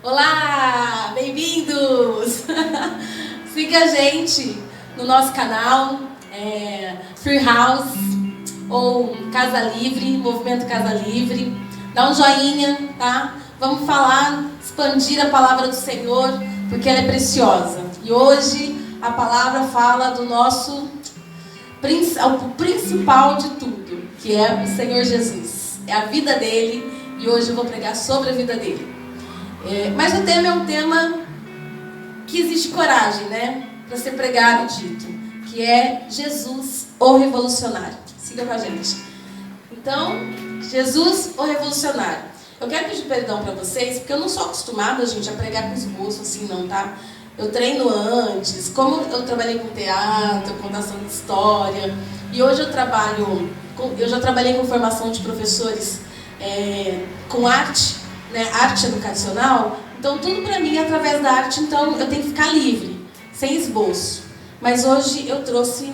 Olá, bem-vindos! Siga a gente no nosso canal, Free House ou Casa Livre, Movimento Casa Livre. Dá um joinha, tá? Vamos falar, expandir a palavra do Senhor, porque ela é preciosa. E hoje a palavra fala do nosso o principal de tudo, que é o Senhor Jesus. É a vida dele e hoje eu vou pregar sobre a vida dele. Mas o tema é um tema que exige coragem, né? Para ser pregado e dito, que é Jesus, o revolucionário. Siga com a gente. Então, Jesus, o revolucionário. Eu quero pedir perdão para vocês, porque eu não sou acostumada, gente, a pregar com esboço assim, não, tá? Eu treino antes, como eu trabalhei com teatro, contação de história, e hoje eu já trabalhei com formação de professores com arte, né, arte educacional, então tudo para mim é através da arte, então eu tenho que ficar livre, sem esboço. Mas hoje eu trouxe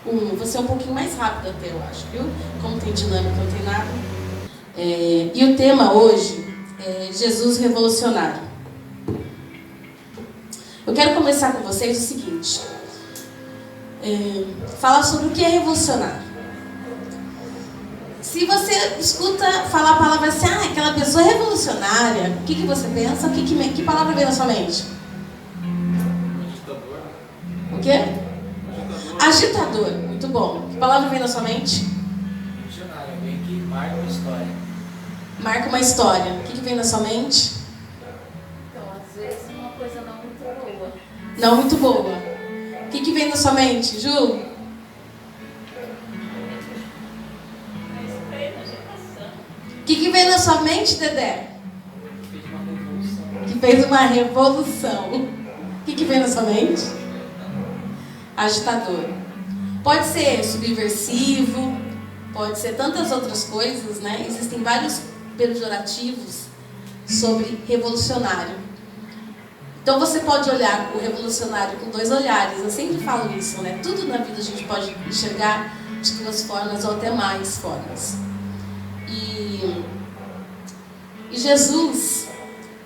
vou ser um pouquinho mais rápido até, eu acho, viu? Como tem dinâmica, não tem nada. E o tema hoje é Jesus revolucionário. Eu quero começar com vocês o seguinte, falar sobre o que é revolucionário. Se você escuta falar a palavra assim, aquela pessoa é revolucionária, o que você pensa? Que palavra vem na sua mente? Agitador. O quê? Agitador, muito bom. Que palavra vem na sua mente? Revolucionário, alguém que marca uma história. Marca uma história. O que vem na sua mente? Então, às vezes uma coisa não muito boa. Não muito boa. O que vem na sua mente, Ju? O que vem na sua mente, Dedé? Que fez uma revolução. Que fez uma revolução. O que vem na sua mente? Agitador. Pode ser subversivo, pode ser tantas outras coisas, né? Existem vários pejorativos sobre revolucionário. Então você pode olhar o revolucionário com dois olhares. Eu sempre falo isso, né? Tudo na vida a gente pode enxergar de duas formas ou até mais formas. E Jesus,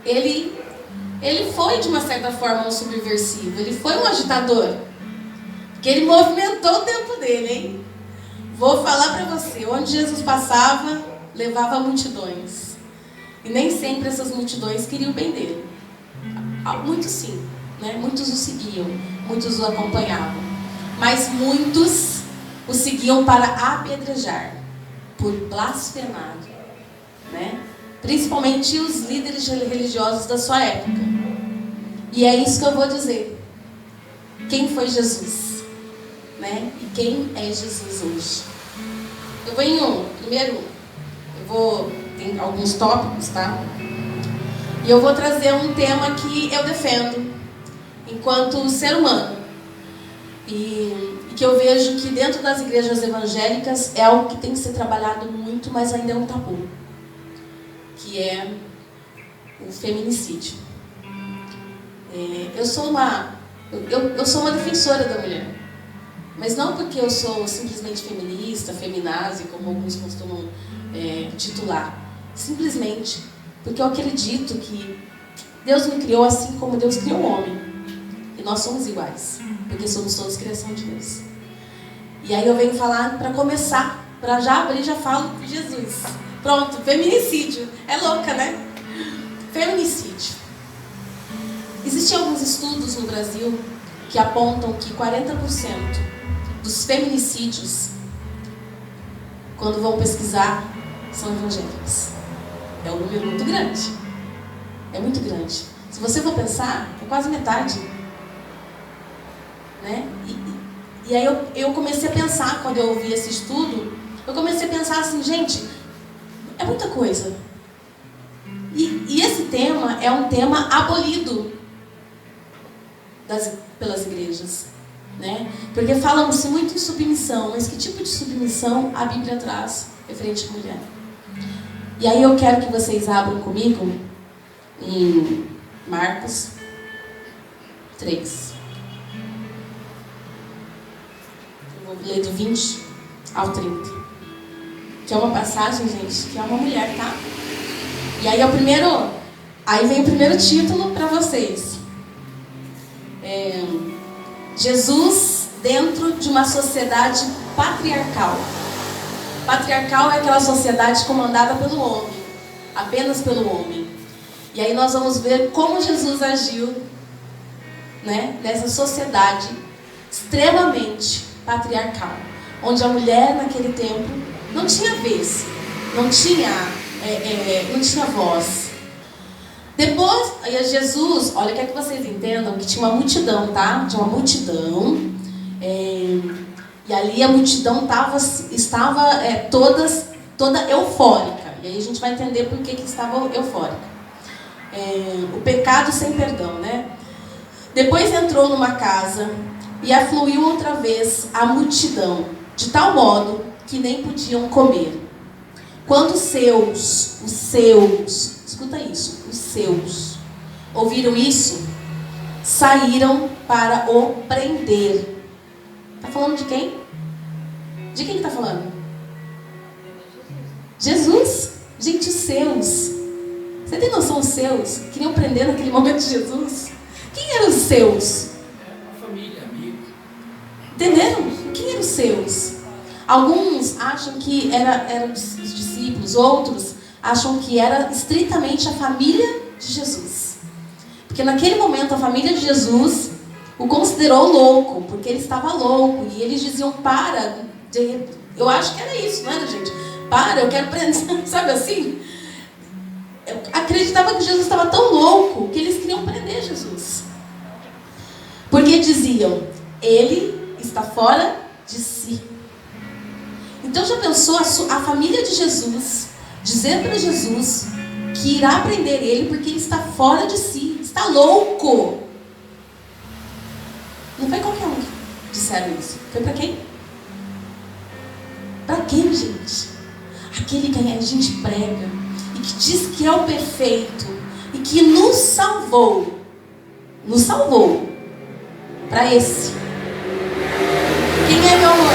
ele foi de uma certa forma um subversivo, ele foi um agitador, porque ele movimentou o tempo dele, hein? Vou falar para você, onde Jesus passava, levava multidões. E nem sempre essas multidões queriam o bem dele. Muitos sim, né? Muitos o seguiam, muitos o acompanhavam. Mas muitos o seguiam para apedrejar, por blasfemar, né? Principalmente os líderes religiosos da sua época. E é isso que eu vou dizer. Quem foi Jesus? Né? E quem é Jesus hoje? Eu venho, primeiro, tem alguns tópicos, tá? E eu vou trazer um tema que eu defendo enquanto ser humano. E que eu vejo que dentro das igrejas evangélicas é algo que tem que ser trabalhado muito, mas ainda é um tabu. Que é o feminicídio. Eu sou uma defensora da mulher. Mas não porque eu sou simplesmente feminista, feminazi, como alguns costumam titular. Simplesmente porque eu acredito que Deus me criou assim como Deus criou o homem. E nós somos iguais, porque somos todos criação de Deus. E aí eu venho falar, para começar, para já abrir, já falo de Jesus. Pronto, feminicídio. É louca, né? Feminicídio. Existem alguns estudos no Brasil que apontam que 40% dos feminicídios, quando vão pesquisar, são evangélicos. É um número muito grande. É muito grande. Se você for pensar, é quase metade. Né? E aí eu comecei a pensar, quando eu ouvi esse estudo, eu comecei a pensar assim, gente, é muita coisa. E esse tema é um tema abolido pelas igrejas. Né? Porque falam-se muito em submissão, mas que tipo de submissão a Bíblia traz referente à mulher? E aí eu quero que vocês abram comigo em Marcos 3. Eu vou ler do 20 ao 30. Que é uma passagem, gente, que é uma mulher, tá? E aí é o primeiro Aí vem o primeiro título para vocês. Jesus dentro de uma sociedade patriarcal. Patriarcal é aquela sociedade comandada pelo homem, apenas pelo homem. E aí nós vamos ver como Jesus agiu, né, nessa sociedade extremamente patriarcal, onde a mulher naquele tempo não tinha vez, não tinha voz. Depois, aí Jesus, olha, quer que vocês entendam que tinha uma multidão, tá? Tinha uma multidão, e ali a multidão estava toda eufórica. E aí a gente vai entender por que estava eufórica. O pecado sem perdão, né? Depois entrou numa casa e afluiu outra vez a multidão, de tal modo que nem podiam comer. Quando os seus, escuta isso, os seus, ouviram isso, saíram para o prender. Está falando de quem? De quem está falando? Jesus. Gente, os seus. Você tem noção dos seus? Queriam prender naquele momento de Jesus? Quem eram os seus? Uma família, amigo. Entenderam? Quem eram os seus? Alguns acham que eram os discípulos, outros acham que era estritamente a família de Jesus. Porque naquele momento a família de Jesus o considerou louco, porque ele estava louco. E eles diziam, para. Eu acho que era isso, não era, gente? Para, eu quero prender, sabe assim? Eu acreditava que Jesus estava tão louco que eles queriam prender Jesus. Porque diziam, ele está fora de si. Então já pensou a família de Jesus dizer para Jesus que irá prender ele porque ele está fora de si, está louco. Não foi qualquer um que disseram isso. Foi para quem? Para quem, gente? Aquele que a gente prega e que diz que é o perfeito e que nos salvou. Nos salvou. Para esse. Quem é, meu amor?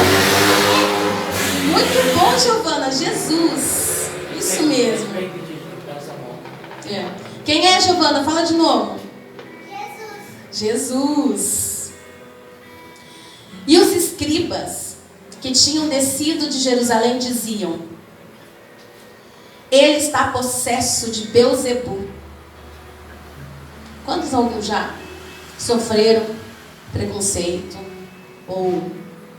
Muito bom, Giovana. Jesus. Isso mesmo. Quem é, Giovana? Fala de novo. Jesus. E os escribas que tinham descido de Jerusalém diziam, ele está possesso de Beelzebu. Quantos alguns já sofreram preconceito ou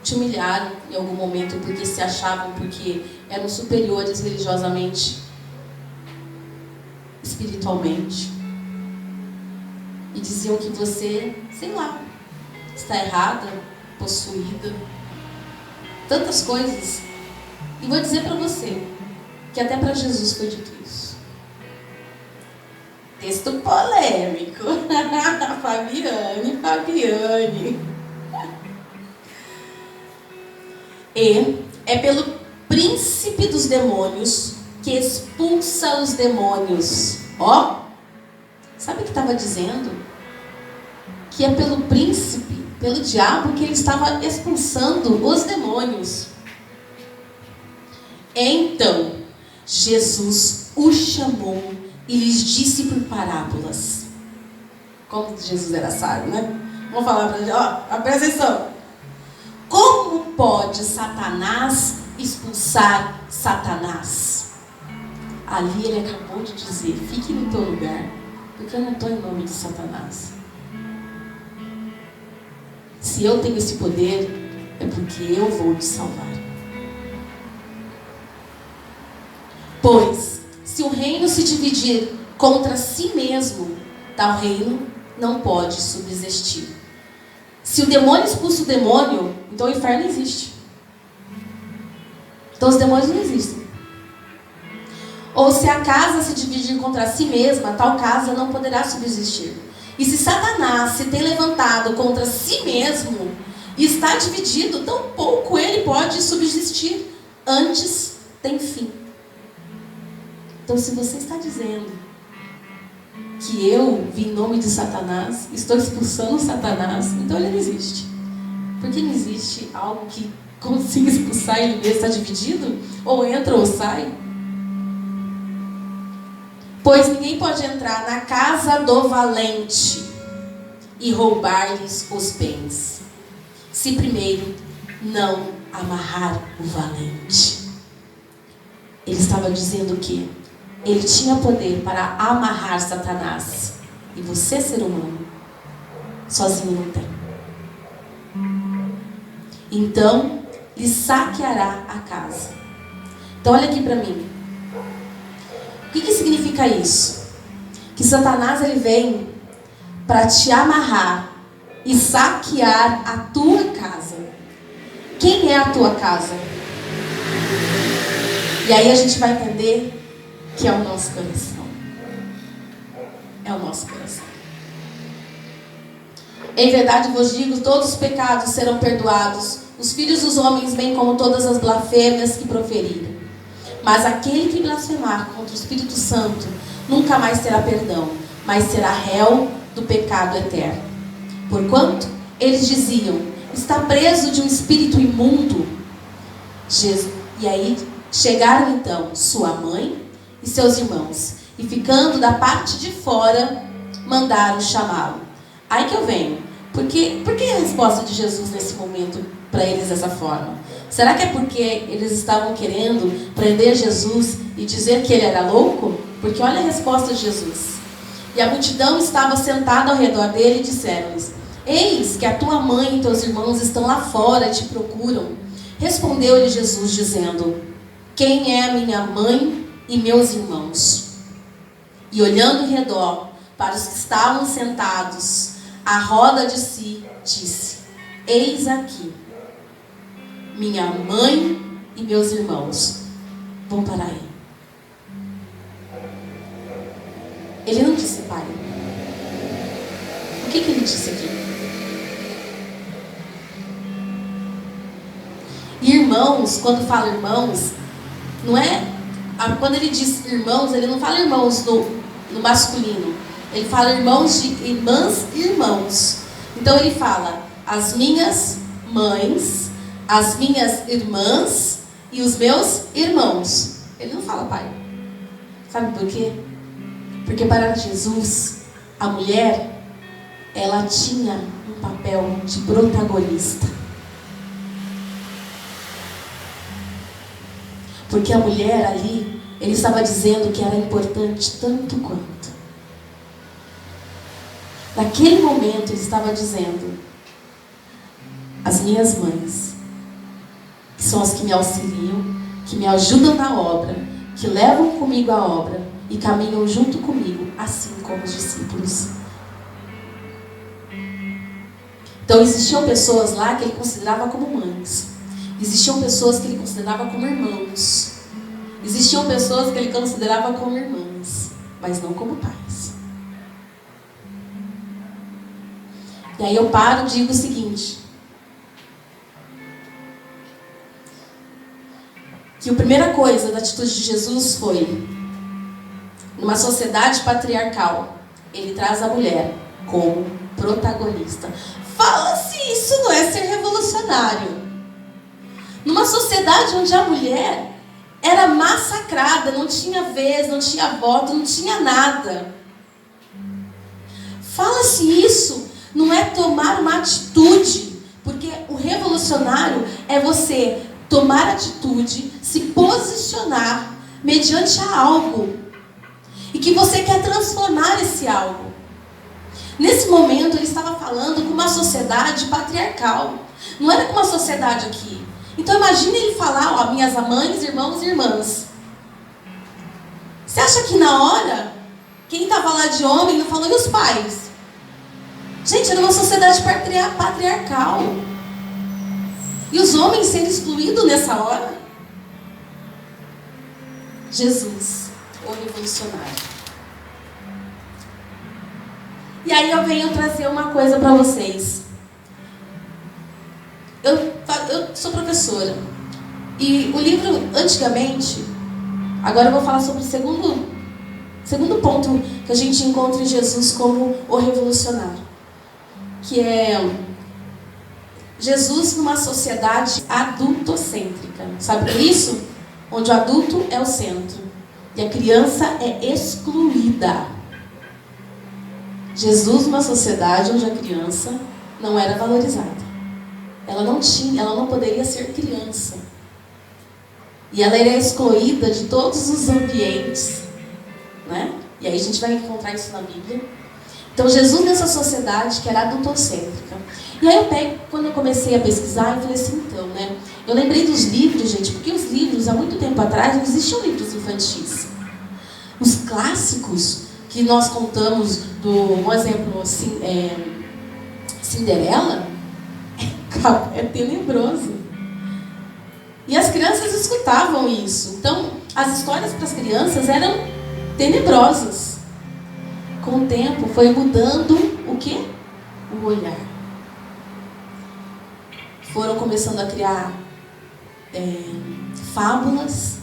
te humilharam em algum momento porque se achavam porque eram superiores religiosamente, espiritualmente, e diziam que você, sei lá, está errada, possuída, tantas coisas. E vou dizer para você que até para Jesus foi dito isso. Texto polêmico. Fabiane. E é pelo príncipe dos demônios que expulsa os demônios. Ó, sabe o que estava dizendo? Que é pelo príncipe, pelo diabo, que ele estava expulsando os demônios. Então, Jesus o chamou e lhes disse por parábolas. Como Jesus era sábio, né? Vamos falar para ele, ó, presta atenção. Como pode Satanás expulsar Satanás? Ali ele acabou de dizer, fique no teu lugar, porque eu não estou em nome de Satanás. Se eu tenho esse poder, é porque eu vou te salvar. Pois, se o reino se dividir contra si mesmo, tal reino não pode subsistir. Se o demônio expulsa o demônio, então o inferno existe. Então os demônios não existem. Ou se a casa se dividir contra si mesma, tal casa não poderá subsistir. E se Satanás se tem levantado contra si mesmo e está dividido, tão pouco ele pode subsistir. Antes tem fim. Então, se você está dizendo que eu vim em nome de Satanás, estou expulsando Satanás, então ele não existe. Porque não existe algo que consiga expulsar ele mesmo, está dividido? Ou entra ou sai? Pois ninguém pode entrar na casa do valente e roubar-lhes os bens, se primeiro não amarrar o valente. Ele estava dizendo que ele tinha poder para amarrar Satanás. E você, ser humano, sozinho não tem. Então, lhe saqueará a casa. Então, olha aqui para mim. O que significa isso? Que Satanás ele vem para te amarrar e saquear a tua casa. Quem é a tua casa? E aí a gente vai entender que é o nosso coração. É o nosso coração. Em verdade vos digo, todos os pecados serão perdoados, os filhos dos homens, bem como todas as blasfêmias que proferirem. Mas aquele que blasfemar contra o Espírito Santo nunca mais terá perdão, mas será réu do pecado eterno. Porquanto eles diziam, está preso de um espírito imundo. E aí chegaram então sua mãe e seus irmãos, e ficando da parte de fora, mandaram chamá-lo. Aí que eu venho. Por que a resposta de Jesus nesse momento para eles dessa forma? Será que é porque eles estavam querendo prender Jesus e dizer que ele era louco? Porque olha a resposta de Jesus. E a multidão estava sentada ao redor dele e disseram-lhes, eis que a tua mãe e teus irmãos estão lá fora e te procuram. Respondeu-lhe Jesus dizendo, quem é a minha mãe e meus irmãos? E olhando em redor para os que estavam sentados à roda de si, disse, eis aqui minha mãe e meus irmãos. Vão parar aí. Ele não disse pai. O que ele disse aqui? Irmãos, quando fala irmãos, não é... Quando ele diz irmãos, ele não fala irmãos no masculino. Ele fala irmãos de irmãs e irmãos. Então ele fala as minhas mães, as minhas irmãs e os meus irmãos. Ele não fala pai. Sabe por quê? Porque para Jesus, a mulher, ela tinha um papel de protagonista. Porque a mulher ali, ele estava dizendo que era importante tanto quanto. Naquele momento ele estava dizendo, as minhas mães, que são as que me auxiliam, que me ajudam na obra, que levam comigo a obra e caminham junto comigo, assim como os discípulos. Então existiam pessoas lá que ele considerava como mães. Existiam pessoas que ele considerava como irmãos. Existiam pessoas que ele considerava como irmãs, mas não como pais. E aí eu paro e digo o seguinte, que a primeira coisa da atitude de Jesus foi, numa sociedade patriarcal, ele traz a mulher como protagonista. Fala se isso não é ser revolucionário. Numa sociedade onde a mulher era massacrada, não tinha vez, não tinha voto, não tinha nada. Fala se isso não é tomar uma atitude, porque o revolucionário é você tomar atitude, se posicionar mediante a algo e que você quer transformar esse algo. Nesse momento ele estava falando com uma sociedade patriarcal, não era com uma sociedade aqui. Então imagine ele falar, ó, minhas mães, irmãos e irmãs. Você acha que na hora, quem estava lá de homem não falou, e os pais? Gente, era uma sociedade patriarcal. E os homens sendo excluídos nessa hora? Jesus, o revolucionário. E aí eu venho trazer uma coisa para vocês. Eu sou professora. E o livro, antigamente, agora eu vou falar sobre o segundo ponto que a gente encontra em Jesus como o revolucionário. Que é Jesus numa sociedade adultocêntrica. Sabe por isso? Onde o adulto é o centro. E a criança é excluída. Jesus, numa sociedade onde a criança não era valorizada. Ela não poderia ser criança. E ela era excluída de todos os ambientes, né? E aí a gente vai encontrar isso na Bíblia. Então Jesus nessa sociedade que era adultocêntrica. E aí quando eu comecei a pesquisar, eu falei assim, então, né? Eu lembrei dos livros, gente, porque os livros, há muito tempo atrás, não existiam livros infantis. Os clássicos que nós contamos, um exemplo, assim, Cinderela, é tenebroso. E as crianças escutavam isso. Então, as histórias para as crianças eram tenebrosas. Com o tempo, foi mudando o quê? O olhar. Foram começando a criar fábulas.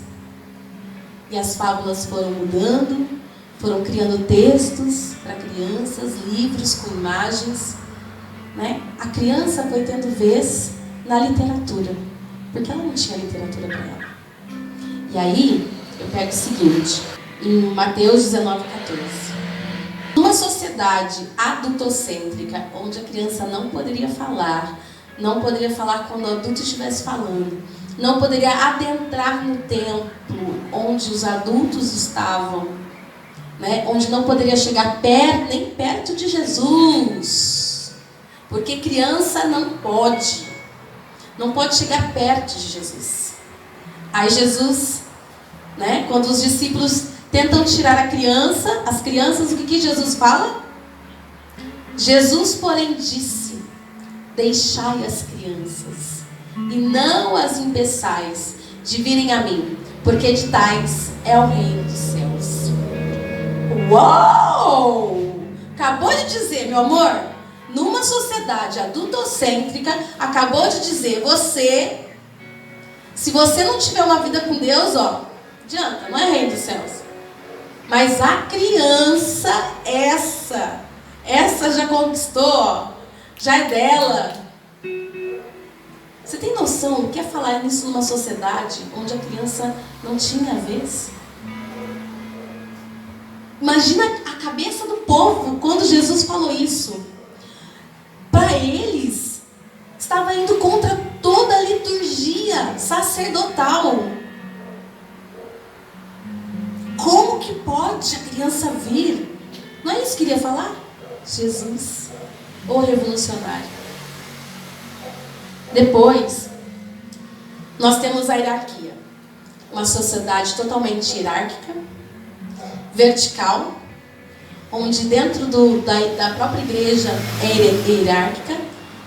E as fábulas foram mudando. Foram criando textos para crianças, livros com imagens. Né? A criança foi tendo vez na literatura. Porque ela não tinha literatura para ela. E aí, eu pego o seguinte. Em Mateus 19:14. Numa sociedade adultocêntrica, onde a criança não poderia falar quando o adulto estivesse falando, não poderia adentrar no templo onde os adultos estavam, né? Onde não poderia chegar nem perto de Jesus, porque criança não pode chegar perto de Jesus. Aí Jesus, né, quando os discípulos tentam tirar as crianças, o que Jesus fala? Jesus, porém, disse: deixai as crianças, e não as impeçais de virem a mim, porque de tais é o reino dos céus. Uou! Acabou de dizer, meu amor, numa sociedade adultocêntrica, acabou de dizer, se você não tiver uma vida com Deus, adianta, não é reino dos céus. Mas a criança, essa já conquistou, já é dela. Você tem noção do que é falar nisso numa sociedade onde a criança não tinha vez? Imagina a cabeça do povo quando Jesus falou isso. Para eles, estava indo contra toda a liturgia sacerdotal. Como que pode a criança vir? Não é isso que queria falar? Jesus, o revolucionário. Depois, nós temos a hierarquia. Uma sociedade totalmente hierárquica, vertical, onde dentro da própria igreja é hierárquica,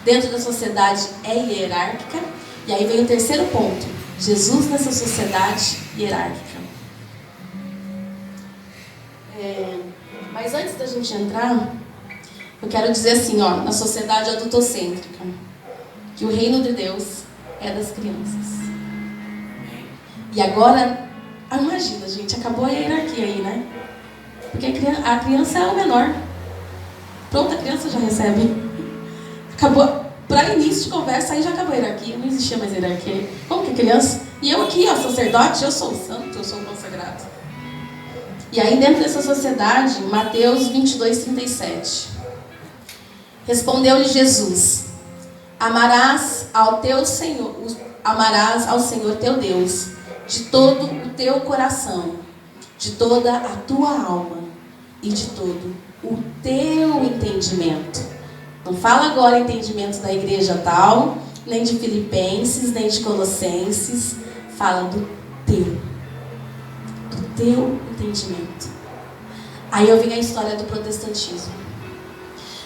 dentro da sociedade é hierárquica. E aí vem o terceiro ponto: Jesus nessa sociedade hierárquica. Mas antes da gente entrar, eu quero dizer assim, na sociedade adultocêntrica, que o reino de Deus é das crianças. E agora, imagina, gente, acabou a hierarquia aí, né? Porque a criança é o menor. Pronto, a criança já recebe. Acabou, para início de conversa, aí já acabou a hierarquia, não existia mais hierarquia. Como que é criança? E eu aqui, sacerdote, eu sou o santo, eu sou o consagrado. E aí dentro dessa sociedade, Mateus 22:37. Respondeu-lhe Jesus: amarás ao Senhor teu Deus de todo o teu coração, de toda a tua alma e de todo o teu entendimento. Não fala agora entendimento da igreja tal, nem de Filipenses, nem de Colossenses. Fala do teu entendimento. Aí eu vim a história do protestantismo.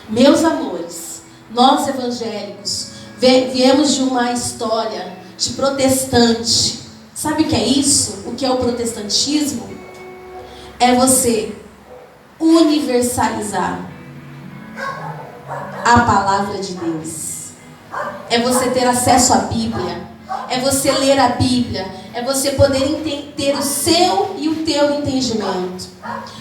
Meus amores, nós evangélicos viemos de uma história de protestante. Sabe o que é isso? O que é o protestantismo? É você universalizar a palavra de Deus. É você ter acesso à Bíblia. É você ler a Bíblia. É você poder ter o seu e o teu entendimento.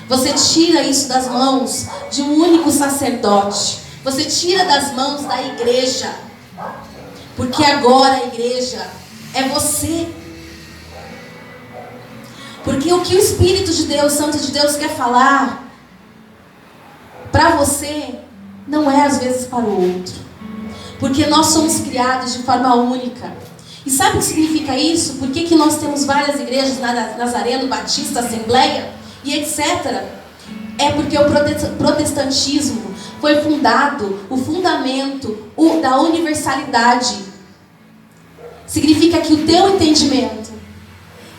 Você tira isso das mãos de um único sacerdote. Você tira das mãos da igreja. Porque agora a igreja é você. Porque o que o Espírito de Deus, Santo de Deus, quer falar para você, não é às vezes para o outro. Porque nós somos criados de forma única. E sabe o que significa isso? Por que nós temos várias igrejas, Nazareno, Batista, Assembleia e etc.? É porque o protestantismo foi fundado, o fundamento da universalidade. Significa que o teu entendimento,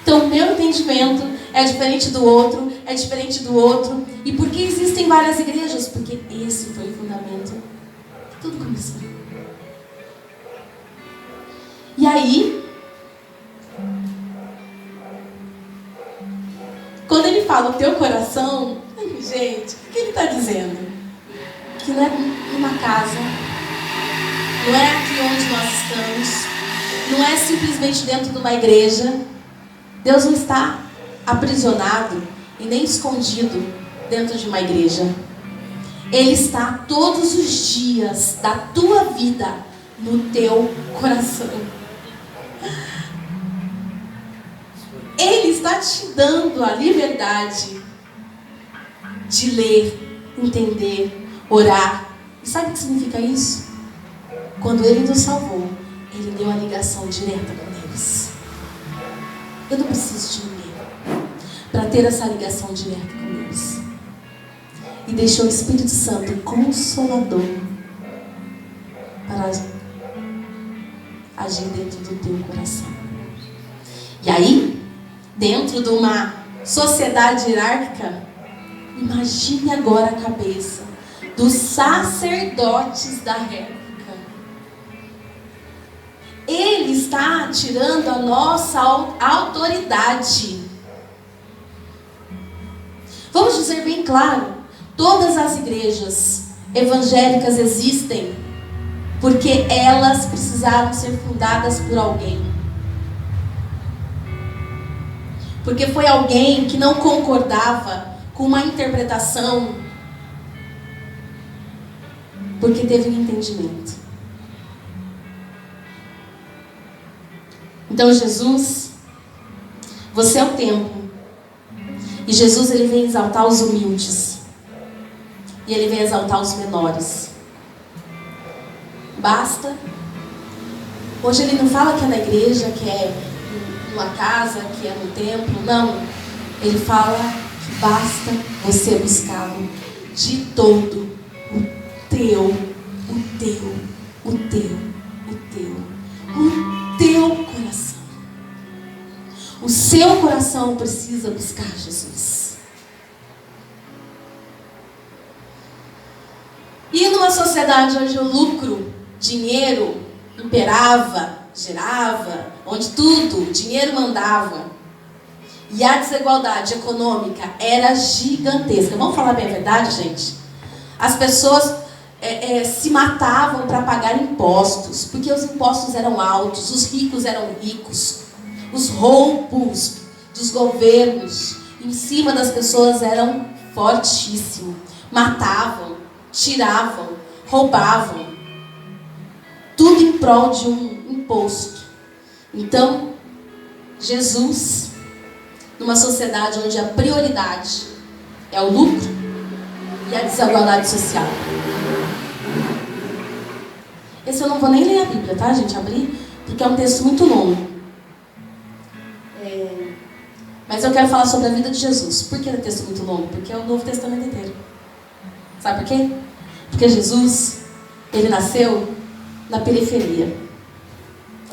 então o meu entendimento é diferente do outro, é diferente do outro. E por que existem várias igrejas? Porque esse foi o fundamento. Tudo começou. E aí, quando ele fala o teu coração, gente, o que ele está dizendo? Que não é numa casa, não é aqui onde nós estamos, não é simplesmente dentro de uma igreja. Deus não está aprisionado e nem escondido dentro de uma igreja. Ele está todos os dias da tua vida no teu coração. Ele está te dando a liberdade de ler, entender, orar. E sabe o que significa isso? Quando Ele nos salvou, Ele deu a ligação direta com Deus. Eu não preciso de ninguém para ter essa ligação direta com Deus. E deixou o Espírito Santo Consolador para agir dentro do teu coração. E aí, dentro de uma sociedade hierárquica, imagine agora a cabeça dos sacerdotes da época. Ele está tirando a nossa autoridade. Vamos dizer bem claro, todas as igrejas evangélicas existem porque elas precisaram ser fundadas por alguém. Porque foi alguém que não concordava com uma interpretação, porque teve um entendimento. Então Jesus, você é o templo. E Jesus, ele vem exaltar os humildes. E ele vem exaltar os menores. Basta. Hoje ele não fala que é na igreja, que é numa casa, que é no templo. Não. Ele fala que basta você buscá-lo de todo o teu coração. O seu coração precisa buscar Jesus. E numa sociedade onde o lucro, dinheiro imperava, gerava, onde tudo, dinheiro mandava, e a desigualdade econômica era gigantesca. Vamos falar bem a verdade, gente? As pessoas se matavam para pagar impostos, porque os impostos eram altos, os ricos eram ricos, os roubos dos governos em cima das pessoas eram fortíssimos. Matavam, tiravam, roubavam, tudo em prol de um imposto. Então, Jesus, numa sociedade onde a prioridade é o lucro e a desigualdade social. Esse eu não vou nem ler a Bíblia, tá, gente? Abrir, porque é um texto muito longo. Mas eu quero falar sobre a vida de Jesus. Por que é um texto muito longo? Porque é o Novo Testamento inteiro. Sabe por quê? Porque Jesus, ele nasceu na periferia.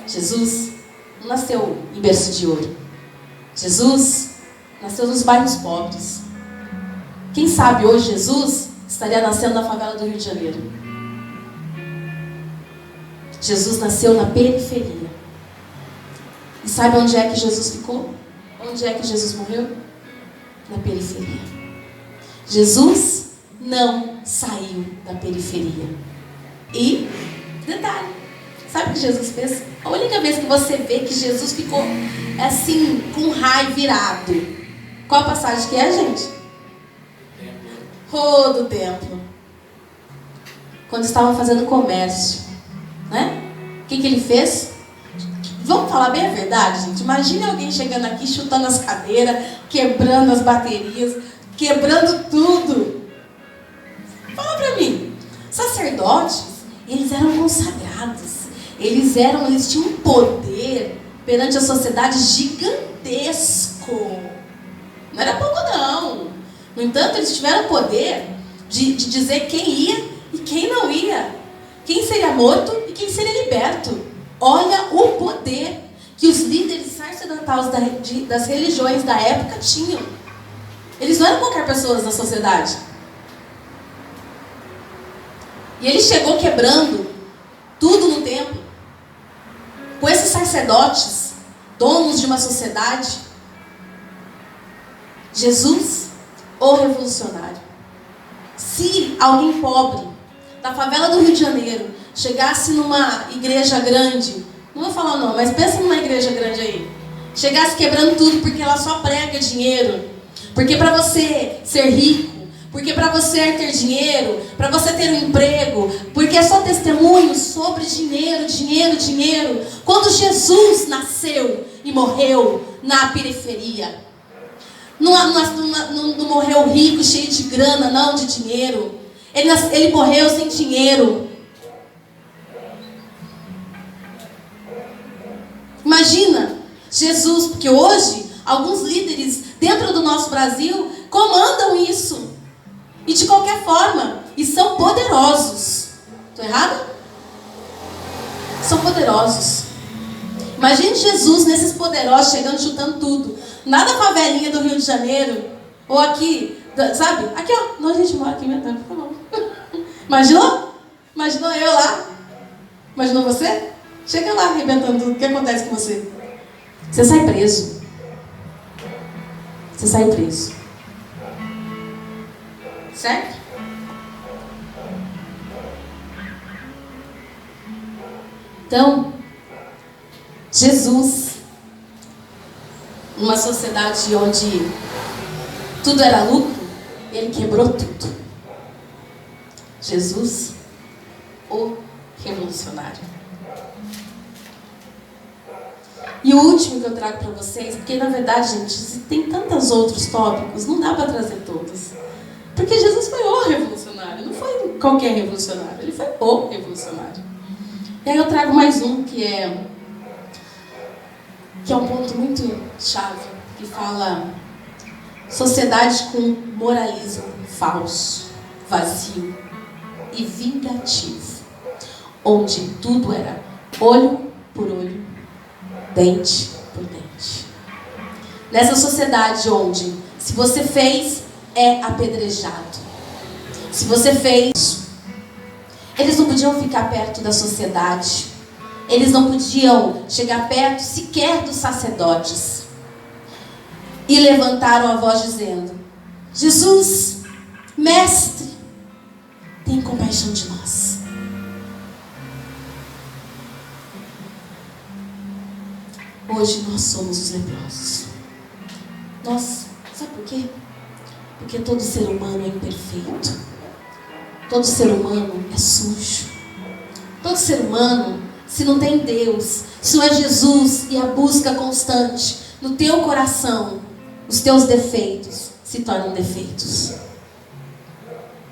Jesus não nasceu em berço de ouro. Jesus nasceu nos bairros pobres. Quem sabe hoje Jesus estaria nascendo na favela do Rio de Janeiro. Jesus nasceu na periferia. E sabe onde é que Jesus ficou? Onde é que Jesus morreu? Na periferia. Jesus não saiu da periferia. E, detalhe, sabe o que Jesus fez? A única vez que você vê que Jesus ficou assim, com um raio virado. Qual a passagem que é, gente? Do templo. Quando estavam fazendo comércio, né? O que ele fez? Vamos falar bem a verdade, gente? Imagine alguém chegando aqui, chutando as cadeiras, quebrando as baterias, quebrando tudo. Fala pra mim. Sacerdotes, eles eram consagrados. Eles tinham um poder perante a sociedade gigantesco. Não era pouco, não. No entanto, eles tiveram o poder de dizer quem ia e quem não ia. Quem seria morto e quem seria liberto. Olha o poder que os líderes sacerdotais das religiões da época tinham. Eles não eram qualquer pessoa da sociedade. E ele chegou quebrando tudo no templo. Com esses sacerdotes, donos de uma sociedade, Jesus, o revolucionário. Se alguém pobre da favela do Rio de Janeiro chegasse numa igreja grande, não vou falar não, mas pensa numa igreja grande aí, chegasse quebrando tudo porque ela só prega dinheiro, porque para você ser rico, porque para você ter dinheiro, para você ter um emprego, porque é só testemunho sobre dinheiro, dinheiro, dinheiro. Quando Jesus nasceu e morreu na periferia, não morreu rico, cheio de grana, não, de dinheiro. Ele morreu sem dinheiro. Imagina, Jesus, porque hoje, alguns líderes dentro do nosso Brasil comandam isso. E de qualquer forma, e são poderosos. Estou errada? São poderosos. Imagine Jesus nesses poderosos chegando, chutando tudo. Nada favelinha do Rio de Janeiro. Ou aqui, sabe? Aqui, ó. Não, a gente mora aqui inventando, por favor. Imaginou? Imaginou eu lá? Imaginou você? Chega lá arrebentando tudo. O que acontece com você? Você sai preso. Você sai preso. Certo? Então, Jesus, numa sociedade onde tudo era lucro, ele quebrou tudo. Jesus, o revolucionário. E o último que eu trago para vocês, porque na verdade, gente, tem tantos outros tópicos, não dá para trazer todos. Porque Jesus foi o revolucionário, não foi qualquer revolucionário, ele foi o revolucionário. E aí eu trago mais um que é um ponto muito chave, que fala sociedade com moralismo falso, vazio e vingativo, onde tudo era olho por olho, dente por dente. Nessa sociedade onde, se você fez, é apedrejado. Se você fez, eles não podiam ficar perto da sociedade. Eles não podiam chegar perto sequer dos sacerdotes. E levantaram a voz dizendo: Jesus, mestre, tem compaixão de nós. Hoje nós somos os leprosos. Nós, sabe por quê? Porque todo ser humano é imperfeito. Todo ser humano é sujo. Todo ser humano, se não tem Deus, se não é Jesus e a busca constante no teu coração, os teus defeitos se tornam defeitos.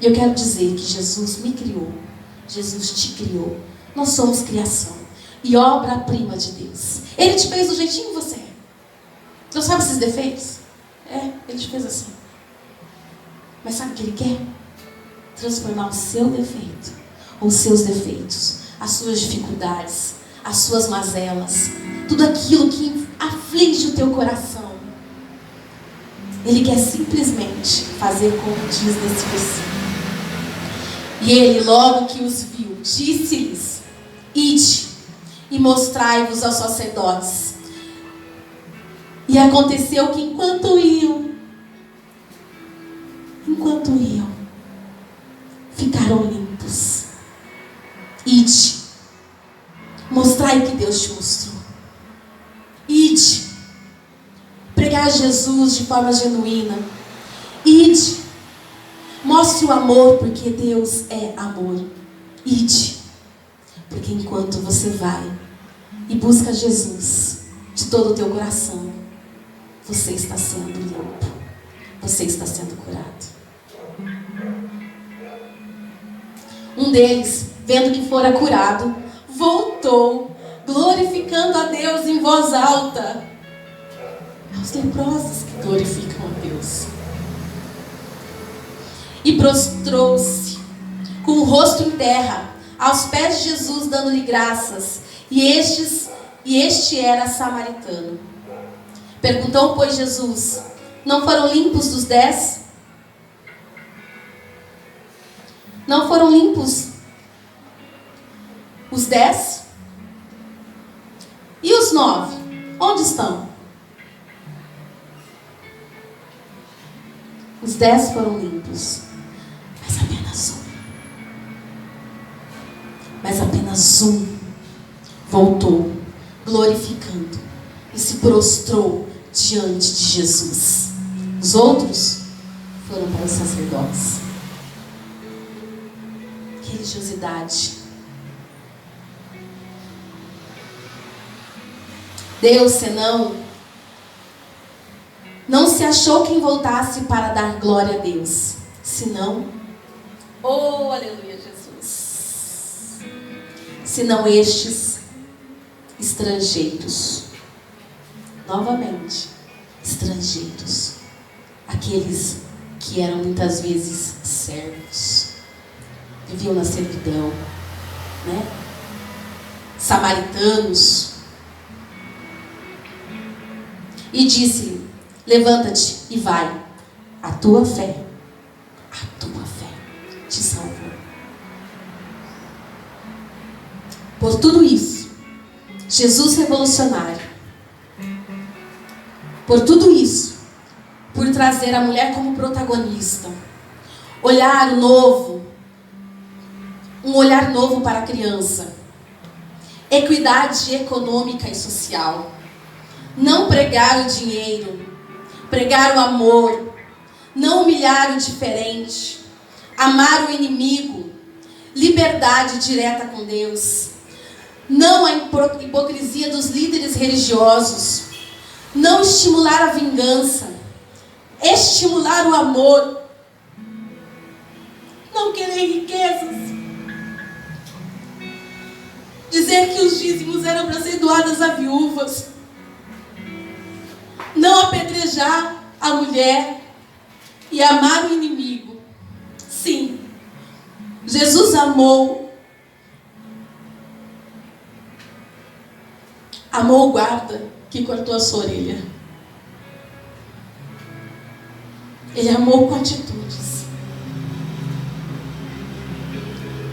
E eu quero dizer que Jesus me criou. Jesus te criou. Nós somos criação e obra-prima de Deus. Ele te fez do jeitinho que você é. Não sabe esses defeitos? Ele te fez assim. Mas sabe o que Ele quer? Transformar o seu defeito, os seus defeitos, as suas dificuldades, as suas mazelas, tudo aquilo que aflige o teu coração. Ele quer simplesmente fazer como diz nesse versículo. E Ele, logo que os viu, disse-lhes: ide e mostrai-vos aos sacerdotes. E aconteceu que enquanto iam, ficaram limpos. Ide, mostrai o que Deus te mostrou. Ide, pregar Jesus de forma genuína. Ide, mostre o amor, porque Deus é amor. Ide, porque enquanto você vai, e busca Jesus de todo o teu coração, você está sendo limpo. Você está sendo curado. Um deles, vendo que fora curado, voltou, glorificando a Deus em voz alta. Os leprosos que glorificam a Deus. E prostrou-se, com o rosto em terra, aos pés de Jesus, dando-lhe graças. E este era samaritano. Perguntou, pois, Jesus: não foram limpos dos 10? Não foram limpos os 10? E os 9? Onde estão? Os 10 foram limpos, mas apenas um. Mas apenas um voltou, glorificando, e se prostrou diante de Jesus. Os outros foram para os sacerdotes. Religiosidade. Deus, senão, não se achou quem voltasse para dar glória a Deus, senão, oh, aleluia, Jesus, senão estes estrangeiros, novamente, estrangeiros, aqueles que eram muitas vezes servos, viviam na servidão, né? Samaritanos. E disse-lhe: levanta-te e vai, a tua fé te salvou. Por tudo isso, Jesus revolucionário, por tudo isso, por trazer a mulher como protagonista, olhar novo, um olhar novo para a criança, equidade econômica e social, não pregar o dinheiro, pregar o amor, não humilhar o diferente, amar o inimigo, liberdade direta com Deus, não a hipocrisia dos líderes religiosos, não estimular a vingança, estimular o amor, não querer riquezas, dizer que os dízimos eram para ser doados a viúvas, não apedrejar a mulher e amar o inimigo. Sim, Jesus amou o guarda que cortou a sua orelha. Ele amou com atitudes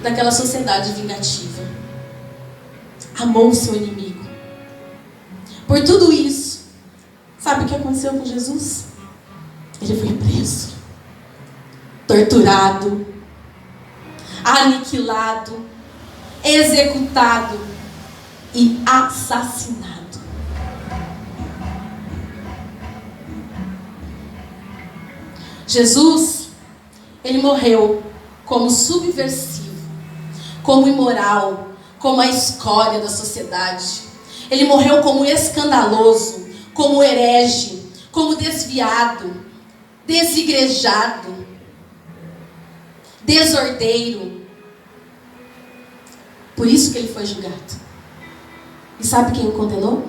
daquela sociedade vingativa. Amou o seu inimigo. Por tudo isso, sabe o que aconteceu com Jesus? Ele foi preso, torturado, aniquilado, executado e assassinado. Jesus, ele morreu como subversivo, como imoral, como a escória da sociedade. Ele morreu como escandaloso, como herege, como desviado, desigrejado, desordeiro. Por isso que ele foi julgado. E sabe quem o condenou?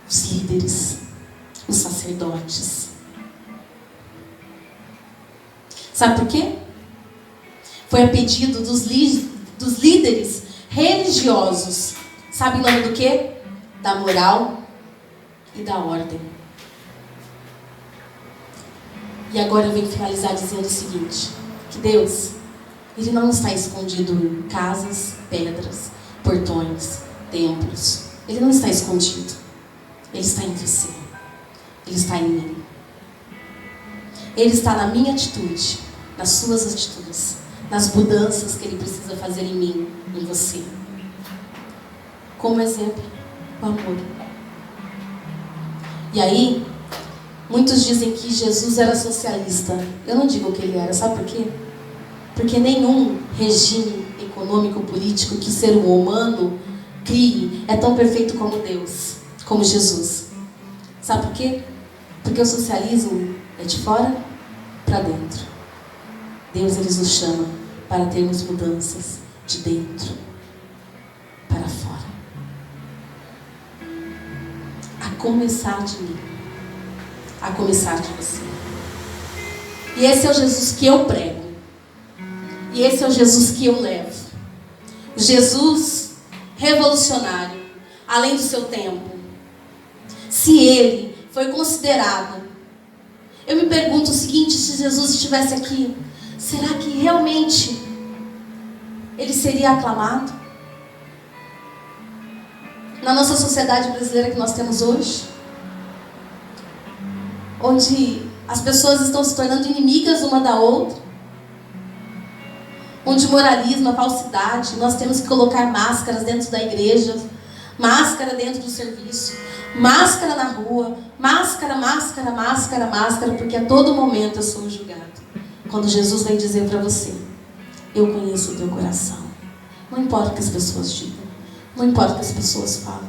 Os líderes, os sacerdotes. Sabe por quê? Foi a pedido dos líderes religiosos. Sabe em nome do quê? Da moral e da ordem. E agora eu venho finalizar dizendo o seguinte: que Deus, ele não está escondido em casas, pedras, portões, templos. Ele não está escondido. Ele está em você. Ele está em mim. Ele está na minha atitude, nas suas atitudes, nas mudanças que ele precisa fazer em mim, em você. Como exemplo, o amor. E aí, muitos dizem que Jesus era socialista. Eu não digo que ele era, sabe por quê? Porque nenhum regime econômico, político que o ser humano crie é tão perfeito como Deus, como Jesus. Sabe por quê? Porque o socialismo é de fora para dentro. Deus, Ele nos chama para termos mudanças de dentro para fora. A começar de mim. A começar de você. E esse é o Jesus que eu prego. E esse é o Jesus que eu levo. O Jesus revolucionário, além do seu tempo. Se Ele foi considerado, eu me pergunto o seguinte: se Jesus estivesse aqui, será que realmente Ele seria aclamado? Na nossa sociedade brasileira que nós temos hoje, onde as pessoas estão se tornando inimigas uma da outra, onde o moralismo, a falsidade, nós temos que colocar máscaras dentro da igreja, máscara dentro do serviço, máscara na rua, máscara, máscara, máscara, máscara, porque a todo momento eu sou julgado. Quando Jesus vem dizer para você: eu conheço o teu coração. Não importa o que as pessoas digam, não importa o que as pessoas falam,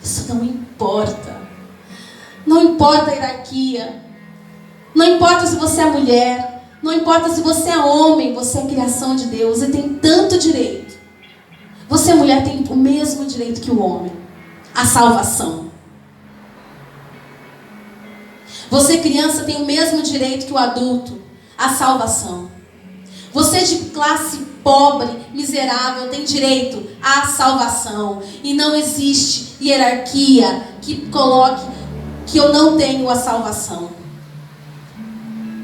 isso não importa. Não importa a hierarquia, não importa se você é mulher, não importa se você é homem, você é criação de Deus e tem tanto direito. Você, mulher, tem o mesmo direito que o homem, a salvação. Você, criança, tem o mesmo direito que o adulto, a salvação. Você de classe pobre, miserável, tem direito à salvação. E não existe hierarquia que coloque que eu não tenho a salvação.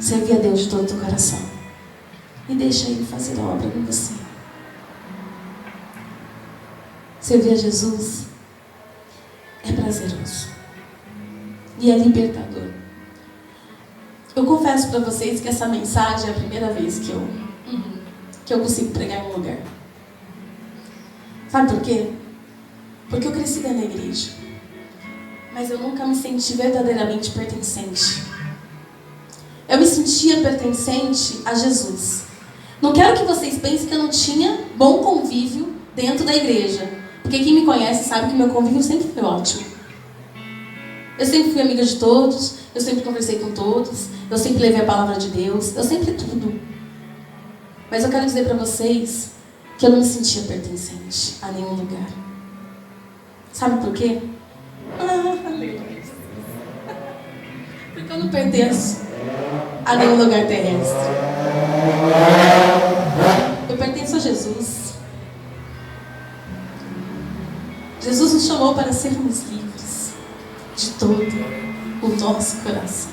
Servir a Deus de todo o teu coração. E deixa Ele fazer a obra com você. Servir a Jesus é prazeroso. E é libertador. Eu confesso para vocês que essa mensagem é a primeira vez que eu consigo pregar em um lugar. Sabe por quê? Porque eu cresci dentro da igreja. Mas eu nunca me senti verdadeiramente pertencente. Eu me sentia pertencente a Jesus. Não quero que vocês pensem que eu não tinha bom convívio dentro da igreja. Porque quem me conhece sabe que meu convívio sempre foi ótimo. Eu sempre fui amiga de todos, eu sempre conversei com todos, eu sempre levei a palavra de Deus, eu sempre tudo. Mas eu quero dizer para vocês que eu não me sentia pertencente a nenhum lugar. Sabe por quê? Porque eu não pertenço a nenhum lugar terrestre. Eu pertenço a Jesus. Jesus nos chamou para sermos livres de todo o nosso coração.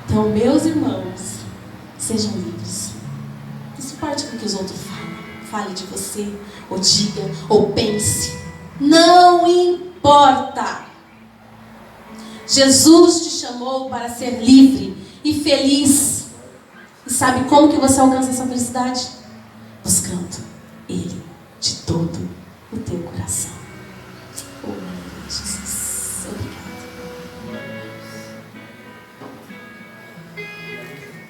Então, meus irmãos, sejam livres. Não se importe com o que os outros falam. Fale de você, ou diga, ou pense. Não importa. Jesus te chamou para ser livre e feliz. E sabe como que você alcança essa felicidade? Buscando Ele de todo o teu coração. Oh, Jesus, obrigada.